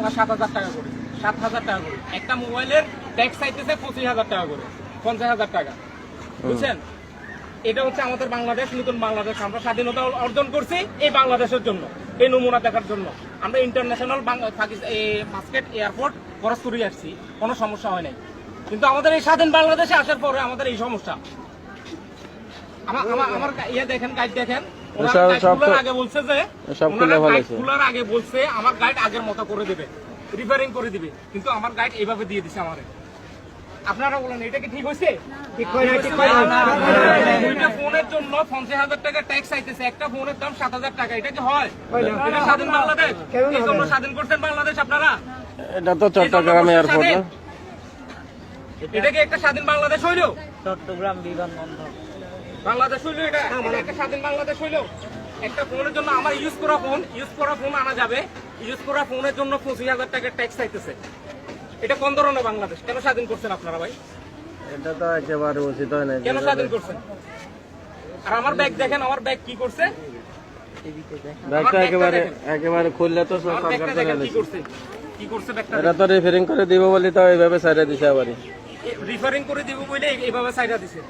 বাংলা 7,000 টাকা করে, 7,000 টাকা করে। একটা মোবাইলের ট্যাক্স চাইতেছে 25,000 টাকা করে, 50,000 টাকা, বুঝছেন? এটা হচ্ছে আমাদের বাংলাদেশ, নতুন বাংলাদেশ। আমরা স্বাধীনতা অর্জন করছি এই বাংলাদেশের জন্য, এই নমুনা দেখার জন্য। আমরা ইন্টারন্যাশনাল মাস্কেট এয়ারপোর্ট খরচ করে আসছি, কোনো সমস্যা হয় নাই। কিন্তু আমাদের এই স্বাধীন বাংলাদেশে আসার পরে আমাদের এই সমস্যা। আমার ইয়ে দেখেন, গাইড দেখেন, আগে বলছে যে খোলার আগে বলছে আমার গাইড আগের মতো করে দিবে, রিপেয়ারিং করে দিবে, কিন্তু আমার গাইড এইভাবে দিয়ে দিছে আমারে। আপনারা বলেন এটা কি ঠিক হয়েছে? দুইটা ফোনের জন্য 50,000 টাকা ট্যাক্স চাইতেছে, একটা ফোনের দাম 7,000 টাকা। এটা কি হয়? এটা স্বাধীন বাংলাদেশ? এই জন্য স্বাধীন করছেন বাংলাদেশ আপনারা? এটা তো চট্টগ্রাম এয়ারপোর্ট না? এটা কি একটা স্বাধীন বাংলাদেশ হইলো? চট্টগ্রাম বিমানবন্দর বাংলাদেশ হইলো এটা? একটা স্বাধীন বাংলাদেশ হইলো? একটা ফোনের জন্য আমার ইউজ করা ফোন আনা যাবে, ইউজ করা ফোনের জন্য 25,000 টাকা ট্যাক্স চাইতেছে। এটা কোন ধরনের বাংলাদেশ? কেন স্বাধীন করছেন আপনারা ভাই? এটা তো একেবারে উচিত হয় না। কেন স্বাধীন করছেন? আর আমার ব্যাগ দেখেন, আমার ব্যাগ কি করছে? ব্যাগটা একেবারে খুললে তো সরকার কি করছে? কি করছে ব্যাগটা? এটা তো রিফারিং করে দিব বলি তো এইভাবে সাইডে দিছে আবার। রিফারিং করে দিব বলে এইভাবে সাইডা দিছে।